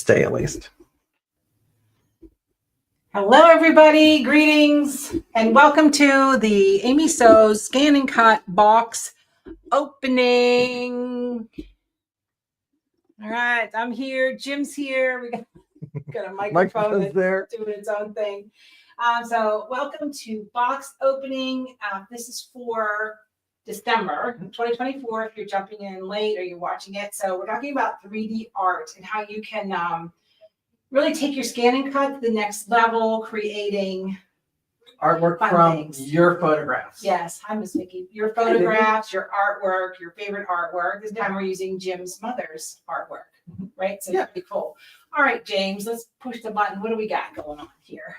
stay at least. Hello, everybody. Greetings and welcome to the Amy So's Scan and Cut box opening. All right, I'm here. Jim's here. We got a microphone that's there. doing its own thing. So welcome to box opening. This is for December 2024 if you're jumping in late or you're watching it. So we're talking about 3D art and how you can really take your scan and cut to the next level, creating Artwork fun from things. your photographs. Yes, hi, Miss Vicki. Your photographs, your artwork, your favorite artwork. This time we're using Jim's mother's artwork, right? So Yeah. that'd be cool. All right, James, let's push the button. What do we got going on here?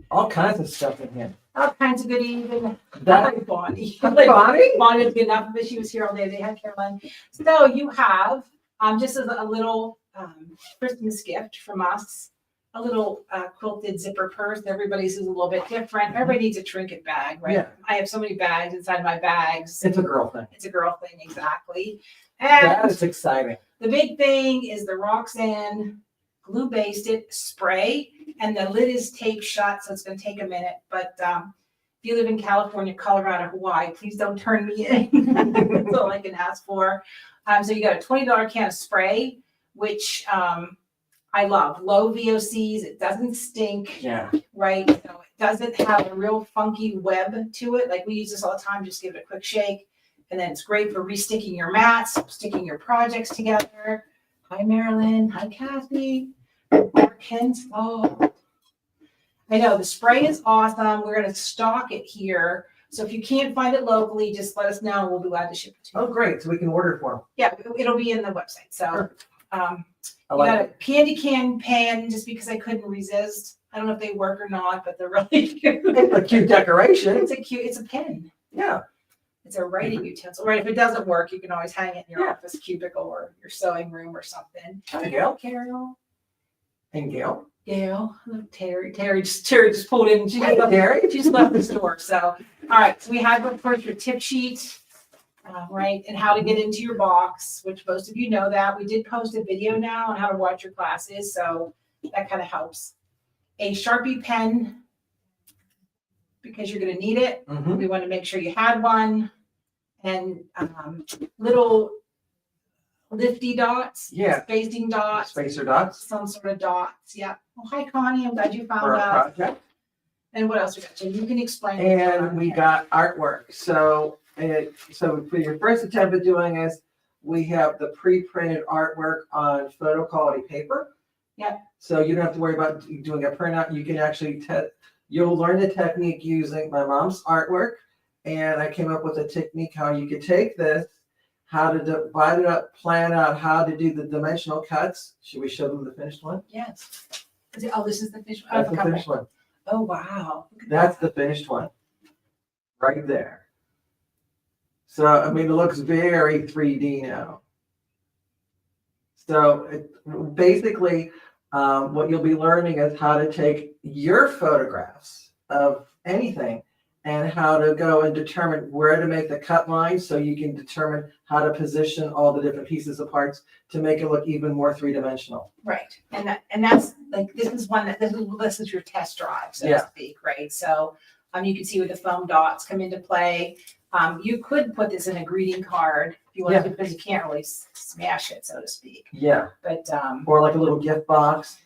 All kinds of stuff in here. All kinds of goodies. Even That Bonnie. Bonnie? Bonnie would be enough, but she was here all day. They had Caroline. So you have just as a little Christmas gift from us, a little quilted zipper purse. Everybody's is a little bit different. Everybody needs a trinket bag, right? Yeah. I have so many bags inside my bags. It's a girl thing. It's a girl thing, exactly. That And is exciting. the big thing is the Roxanne glue basted spray, and the lid is taped shut, so it's going to take a minute. But if you live in California, Colorado, Hawaii, please don't turn me in. That's all I can ask for. So you got a $20 can of spray, which I love. Low VOCs. It doesn't stink, Yeah. right? So it doesn't have a real funky web to it. Like we use this all the time. Just give it a quick shake. And then it's great for resticking your mats, sticking your projects together. Hi, Marilyn. Hi, Kathy. Ken's. Oh, I know the spray is awesome. We're going to stock it here. So if you can't find it locally, just let us know and we'll be glad to ship it to you. Oh, great. So we can order for them. Yeah, it'll be in the website. So Perfect. I I like got a it. candy can pen just because I couldn't resist. I don't know if they work or not, but they're really cute. It's a cute decoration. It's a pen. Yeah. It's a writing utensil. Right. If it doesn't work, you can always hang it in your Yeah. office cubicle or your sewing room or something. Hi, Gail. Carol. And Gail. Gail. Terry just pulled in. She Hi, Terry. just left the store. So, all right. So we have, of course, your tip sheet, right, and how to get into your box, which most of you know that. We did post a video now on how to watch your classes, so that kind of helps. A Sharpie pen, because you're going to need it. Mm-hmm. We want to make sure you had one, and little lifty dots, Yeah. spacing dots, Spacer dots some sort of dots. Yeah. Oh, hi, Connie. I'm glad you for found our out. project. And what else we got? Jim, you can explain. And we got artwork. So for your first attempt at doing this, we have the pre-printed artwork on photo quality paper. Yep. So you don't have to worry about doing a printout. You can actually you'll learn the technique using my mom's artwork. And I came up with a technique how you could take this, how to divide it up, plan out how to do the dimensional cuts. Should we show them the finished one? Yes. Oh, this is the finished one. That's the finished one. Oh, wow. Look at That's that. the finished one. Right there. So, I mean, it looks very 3D now. So, basically, what you'll be learning is how to take your photographs of anything and how to go and determine where to make the cut lines so you can determine how to position all the different pieces of parts to make it look even more three-dimensional. Right. And that's like, this is your test drive, so Yeah. to speak, right? So you can see where the foam dots come into play. You could put this in a greeting card if you want to, because you can't really smash it, so to speak. Yeah. But Or like a little gift box.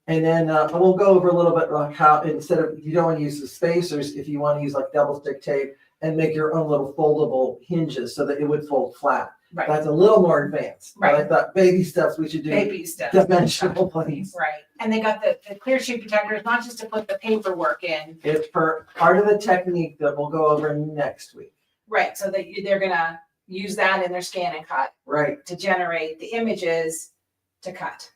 And then we'll go over a little bit like how instead of, you don't want to use the spacers, if you want to use like double stick tape and make your own little foldable hinges so that it would fold flat. right, That's a little more advanced. Right. But I thought baby steps we should do baby stuff. dimensional, please. Right. And they got the clear sheet protectors, not just to put the paperwork in. It's for part of the technique that we'll go over next week. Right. So that they're gonna use that in their scan and cut Right. to generate the images to cut.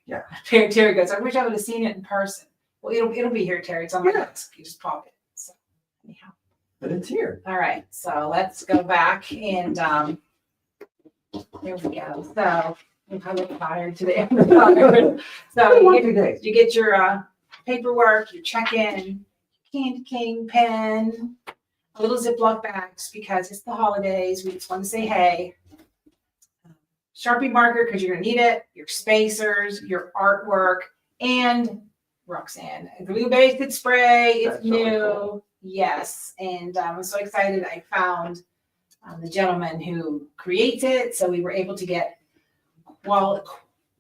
Yeah. Terry goes, I wish I would have seen it in person. Well, it'll be here, Terry. It's on my Yeah. desk. You just pop it. So anyhow. But it's here. All right. So let's go back and here we go. So I'm kind of tired today. So One, you 2 days. get your paperwork, your check-in, candy cane pen, a little Ziploc bags because it's the holidays. We just want to say hey. Sharpie marker, because you're gonna need it, your spacers, your artwork, and Roxanne, a glue based spray. It's That's really new. cool. Yes. And I'm so excited. I found the gentleman who creates it. So we were able to get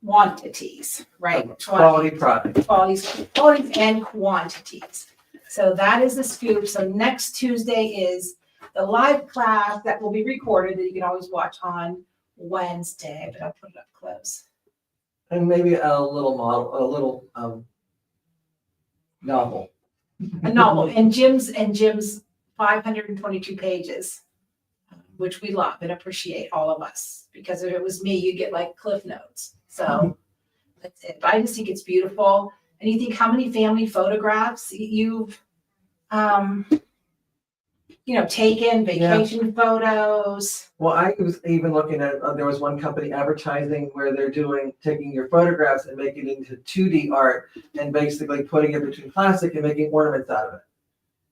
quantities, right? Quality product. Qualities and quantities. So that is the scoop. So next Tuesday is the live class that will be recorded that you can always watch on Wednesday, but I'll put it up close. And maybe a little model, a little novel. A novel and Jim's 522 pages, which we love and appreciate, all of us, because if it was me, you'd get like Cliff Notes. So that's it. But I just think it's beautiful. And you think how many family photographs you've taken, vacation photos. Well, I was even looking at, there was one company advertising where they're taking your photographs and making it into 2D art and basically putting it between plastic and making ornaments out of it.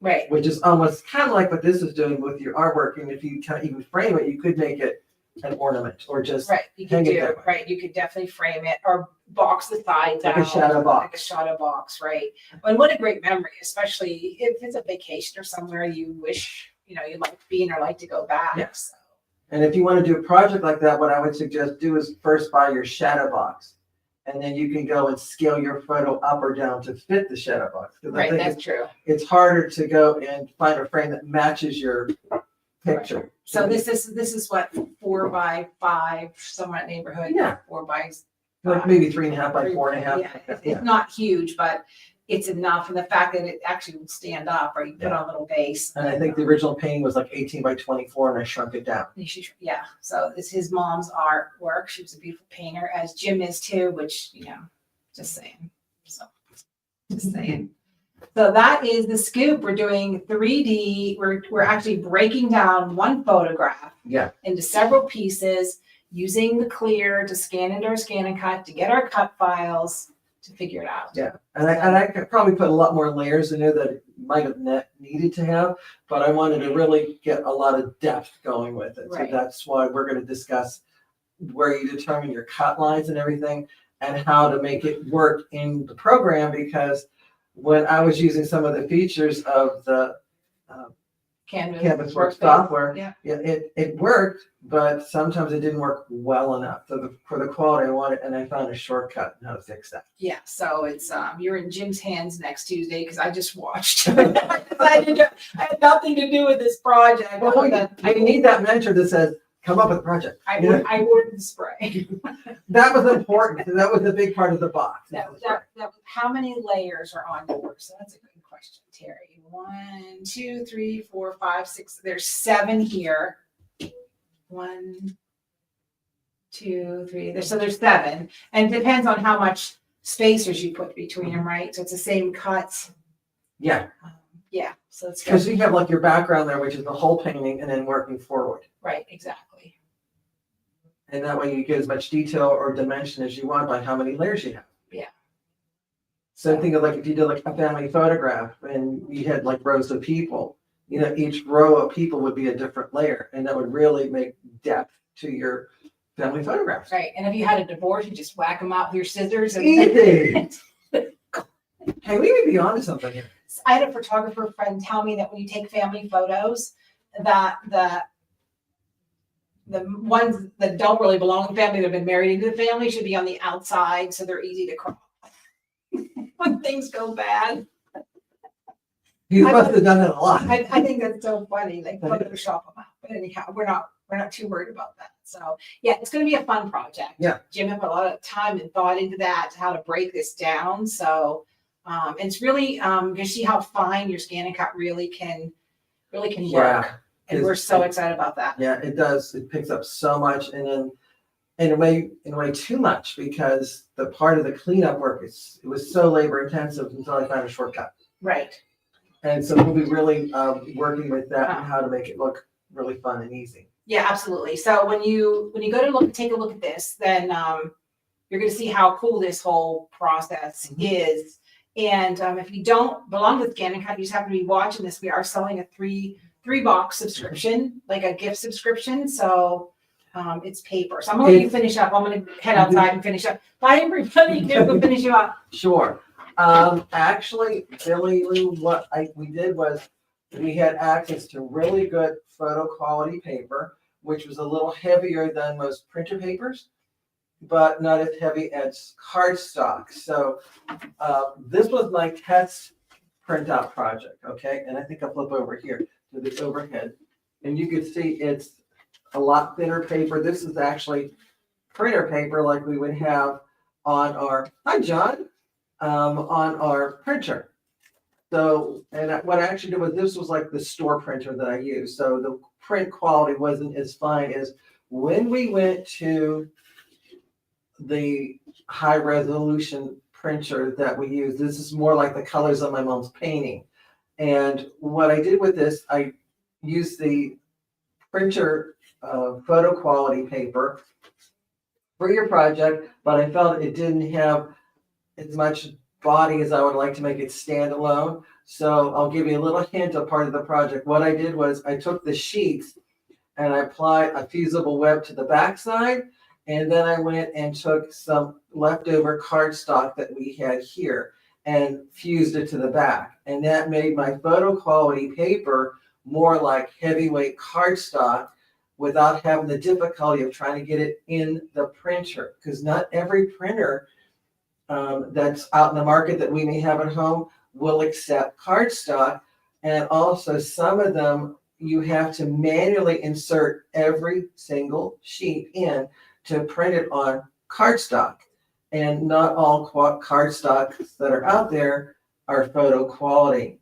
Right. Which is almost kind of like what this is doing with your artwork. And if you kind of even frame it, you could make it an ornament or just Right. You could hang it do that way. right. You could definitely frame it or box the sides Like out. a shadow box. Like a shadow box, right? And what a great memory, especially if it's a vacation or somewhere you wish, you'd like to be in or like to go back. Yes. So, And if you want to do a project like that, what I would suggest do is first buy your shadow box. And then you can go and scale your photo up or down to fit the shadow box. Because I right, think that's true. it's harder to go and find a frame that matches your picture. So this is what 4 by 5, somewhat neighborhood. Yeah. 4 by Like maybe 3.5 by 4.5. Yeah, it's not huge, but it's enough. And the fact that it actually would stand up, or you put on a little base. And I think the original painting was like 18 by 24 and I shrunk it down. Yeah. So it's his mom's artwork. She was a beautiful painter, as Jim is too, which, just saying. So just saying. So that is the scoop. We're doing 3D. We're actually breaking down one photograph Yeah. into several pieces, using the clear to scan into our scan and cut to get our cut files to figure it out. Yeah. And I could probably put a lot more layers in there that it might have needed to have, but I wanted to really get a lot of depth going with it. Right. So that's why we're going to discuss where you determine your cut lines and everything and how to make it work in the program, because when I was using some of the features of the Canvas Works software, Yeah. it worked, but sometimes it didn't work well enough. So for the quality I wanted, and I found a shortcut on how to fix that. Yeah, so it's you're in Jim's hands next Tuesday because I just watched. I had nothing to do with this project. I need that mentor that says, come up with a project. I You know? ordered the spray. That was important. That was a big part of the box. How many layers are on yours? So that's a good question, Terry. 1, 2, 3, 4, 5, 6. There's 7 here. 1, 2, 3. So there's 7, and it depends on how much spacers you put between them, right? So it's the same cuts. Yeah, Yeah. So it's because you have like your background there, which is the whole painting, and then working forward. right. Exactly. And that way you get as much detail or dimension as you want by how many layers you have. Yeah. So think of like if you did like a family photograph and you had like rows of people, each row of people would be a different layer, and that would really make depth to your family photographs. Right. And if you had a divorce, you just whack them out with your scissors. And Easy. Hey, we may be onto something here. I had a photographer friend tell me that when you take family photos, that the ones that don't really belong to the family that have been married into the family should be on the outside so they're easy to crop when things go bad. You must have done it a lot. I think that's so funny. Like Photoshop them out. But anyhow, we're not too worried about that. So yeah, it's going to be a fun project. Yeah. Jim put a lot of time and thought into that, how to break this down. So it's really you see how fine your scan and cut really can work. Yeah. And we're so excited about that. Yeah, it does. It picks up so much, and then in a way too much, because the part of the cleanup work it was so labor intensive until I found a shortcut. Right. And so we'll be really working with that and how to make it look really fun and easy. Yeah, absolutely. So when you go to take a look at this, then you're going to see how cool this whole process is. And if you don't belong to the Scan and Cut, you just have to be watching this. We are selling a three box subscription, like a gift subscription. So it's paper. So I'm gonna let you finish up. I'm gonna head outside and finish up. Bye, everybody. We'll finish you up. Sure. Actually, Billy Lou, we did was we had access to really good photo quality paper, which was a little heavier than most printer papers, but not as heavy as cardstock. So this was my test printout project, okay? And I think I'll flip over here to the overhead. And you can see it's a lot thinner paper. This is actually printer paper like we would have on our, hi John, on our printer. So, and what I actually did was this was like the store printer that I used. So the print quality wasn't as fine as when we went to the high resolution printer that we use. This is more like the colors on my mom's painting. And what I did with this, I used the printer photo quality paper for your project, but I felt it didn't have as much body as I would like to make it stand alone. So I'll give you a little hint of part of the project. What I did was I took the sheets and I applied a fusible web to the backside. And then I went and took some leftover cardstock that we had here and fused it to the back. And that made my photo quality paper more like heavyweight cardstock without having the difficulty of trying to get it in the printer. Because not every printer that's out in the market that we may have at home will accept cardstock. And also some of them, you have to manually insert every single sheet in to print it on cardstock. And not all cardstocks that are out there are photo quality.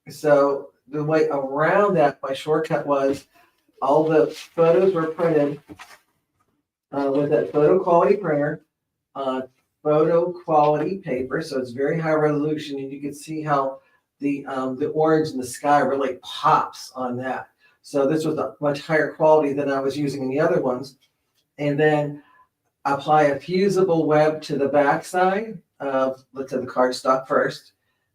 So the way around that, my shortcut was all the photos were printed with that photo quality printer on photo quality paper. So it's very high resolution, and you can see how the orange in the sky really pops on that. So this was a much higher quality than I was using in the other ones. And then apply a fusible web to the backside of the cardstock first,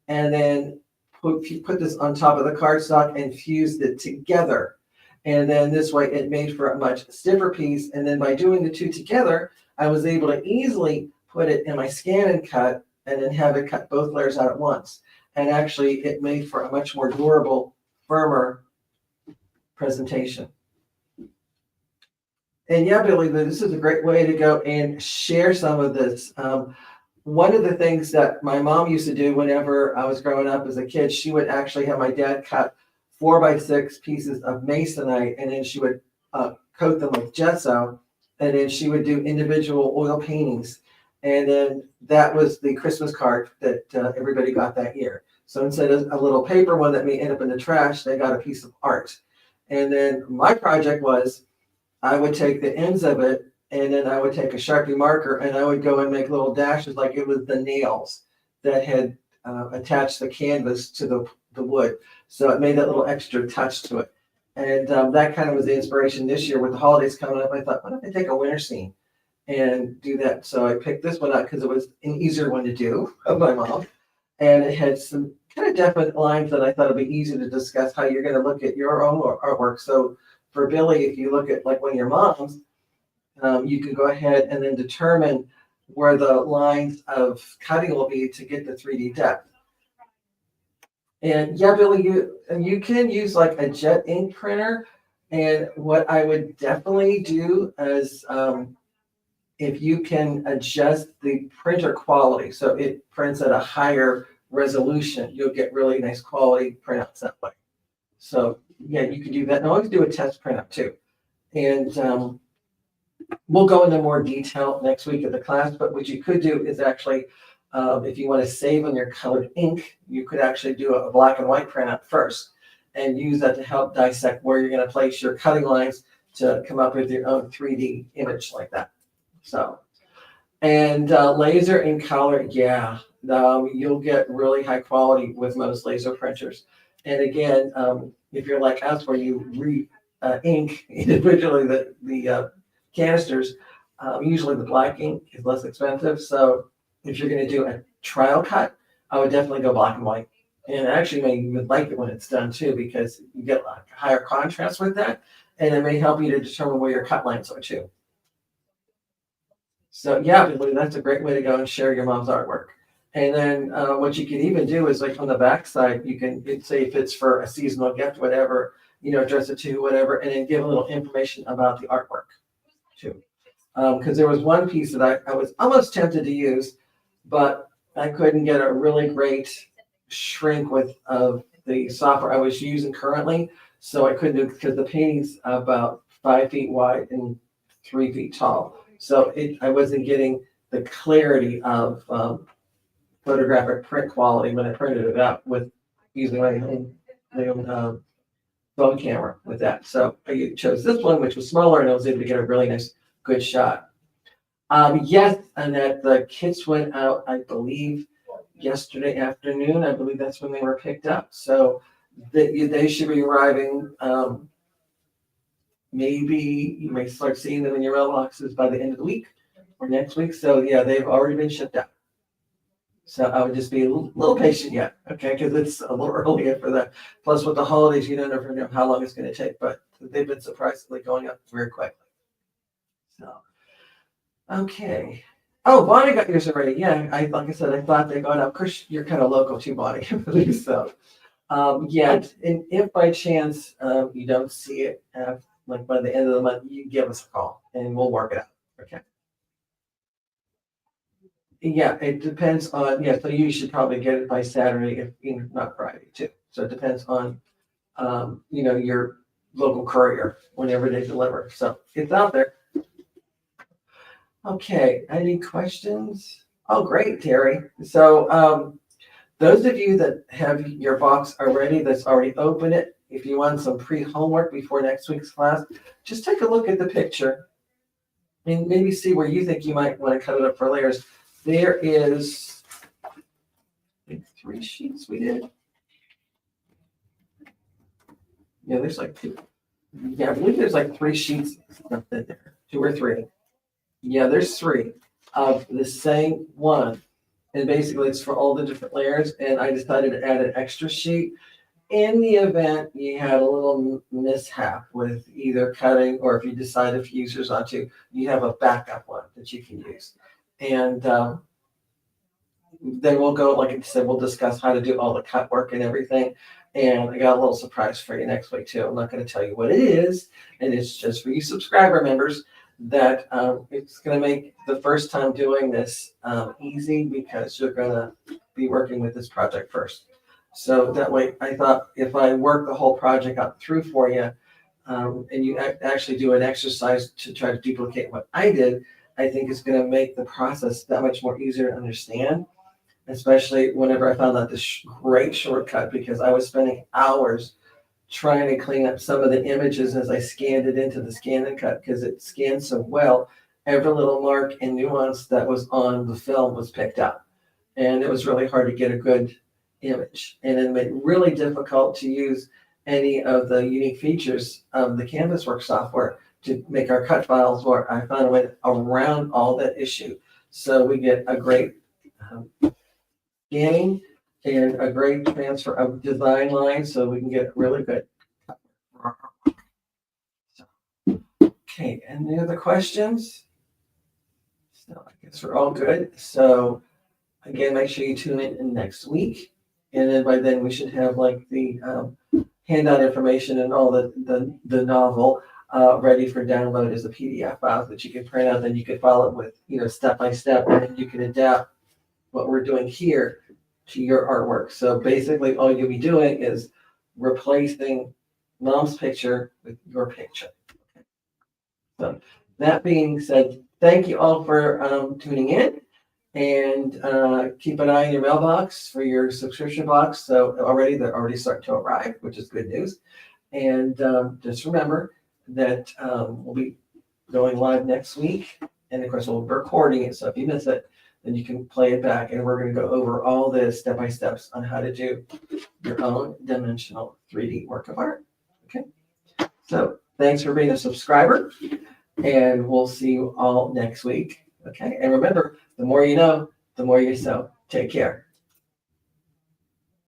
and then put this on top of the cardstock and fused it together. And then this way it made for a much stiffer piece. And then by doing the two together, I was able to easily put it in my scan and cut and then have it cut both layers out at once. And actually it made for a much more durable, firmer presentation. And yeah, Billy, this is a great way to go and share some of this. One of the things that my mom used to do whenever I was growing up as a kid, she would actually have my dad cut 4x6 pieces of masonite, and then she would coat them with gesso, and then she would do individual oil paintings. And then that was the Christmas card that everybody got that year. So instead of a little paper one that may end up in the trash, they got a piece of art. And then my project was, I would take the ends of it, and then I would take a Sharpie marker and I would go and make little dashes like it was the nails that had attached the canvas to the wood. So it made that little extra touch to it. And that kind of was the inspiration this year with the holidays coming up. I thought, what if I take a winter scene and do that? So I picked this one out because it was an easier one to do of my mom. And it had some kind of definite lines that I thought it'd be easy to discuss how you're going to look at your own artwork. So for Billy, if you look at like one of your mom's, you can go ahead and then determine where the lines of cutting will be to get the 3D depth. And yeah, Billy, you can use like a jet ink printer. And what I would definitely do is if you can adjust the printer quality so it prints at a higher resolution, you'll get really nice quality printouts that way. So yeah, you can do that. And always do a test printout too. And we'll go into more detail next week at the class, but what you could do is actually, if you want to save on your colored ink, you could actually do a black and white printout first and use that to help dissect where you're going to place your cutting lines to come up with your own 3D image like that. So, and laser and color, yeah, you'll get really high quality with most laser printers. And again, if you're like us where you ink individually the canisters, usually the black ink is less expensive. So if you're going to do a trial cut, I would definitely go black and white. And actually, you would like it when it's done too, because you get like higher contrast with that. and it may help you to determine where your cut lines are too. So yeah, Billy, that's a great way to go and share your mom's artwork. And then what you can even do is like on the back side, you can say if it's for a seasonal gift, whatever, address it to whatever, and then give a little information about the artwork too. Because there was one piece that I was almost tempted to use, but I couldn't get a really great shrink of the software I was using currently. So I couldn't do it because the painting's about 5 feet wide and 3 feet tall. So I wasn't getting the clarity of photographic print quality when I printed it out with using my own phone camera with that. So I chose this one, which was smaller, and I was able to get a really nice, good shot. Yes, and that the kits went out, I believe, yesterday afternoon. I believe that's when they were picked up. So they should be arriving. Maybe you may start seeing them in your mailboxes by the end of the week or next week. So yeah, they've already been shipped out. So I would just be a little patient yet, okay? Because it's a little early for that. Plus, with the holidays, you don't ever know how long it's going to take, but they've been surprisingly going up very quickly. So, okay. Oh, Bonnie got yours already. Yeah, like I said, I thought they got up. Of course, you're kind of local too, Bonnie, I believe so. Yeah, and if by chance you don't see it, like by the end of the month, you give us a call and we'll work it out. Okay. Yeah, it depends on, so you should probably get it by Saturday, if not Friday too. So it depends on, your local courier whenever they deliver. So it's out there. Okay, any questions? Oh, great, Terry. So those of you that have your box already, that's already opened it, if you want some pre-homework before next week's class, just take a look at the picture and maybe see where you think you might want to cut it up for layers. There is, I think, 3 sheets we did. Yeah, there's like 2. Yeah, I believe there's like 3 sheets in there, 2 or 3. Yeah, there's 3 of the same one. And basically it's for all the different layers. And I decided to add an extra sheet in the event you had a little mishap with either cutting, or if you decide to fuse yours onto, you have a backup one that you can use. And then we'll go, like I said, we'll discuss how to do all the cut work and everything. And I got a little surprise for you next week too. I'm not going to tell you what it is, and it's just for you subscriber members that it's going to make the first time doing this easy, because you're going to be working with this project first. So that way, I thought if I work the whole project out through for you, and you actually do an exercise to try to duplicate what I did, I think it's going to make the process that much more easier to understand, especially whenever I found out this great shortcut, because I was spending hours trying to clean up some of the images as I scanned it into the scan and cut, because it scanned so well. Every little mark and nuance that was on the film was picked up, and it was really hard to get a good image, and it made it really difficult to use any of the unique features of the CanvasWorks software to make our cut files work. I found a way around all that issue, so we get a great scanning and a great transfer of design lines, so we can get really good. Okay, any other questions? So I guess we're all good. So again, make sure you tune in next week, and then by then we should have like the handout information and all the novel ready for download as a PDF file that you can print out. Then you can follow it with step by step, and then you can adapt what we're doing here to your artwork. So basically all you'll be doing is replacing Mom's picture with your picture. Okay. So that being said, thank you all for tuning in, and keep an eye on your mailbox for your subscription box. So they're already starting to arrive, which is good news. And just remember that we'll be going live next week, and of course we'll be recording it. So if you miss it, then you can play it back, and we're going to go over all the step-by-steps on how to do your own dimensional 3D work of art. Okay, so thanks for being a subscriber, and we'll see you all next week. Okay, and remember, the more you know, the more you sew. Take care.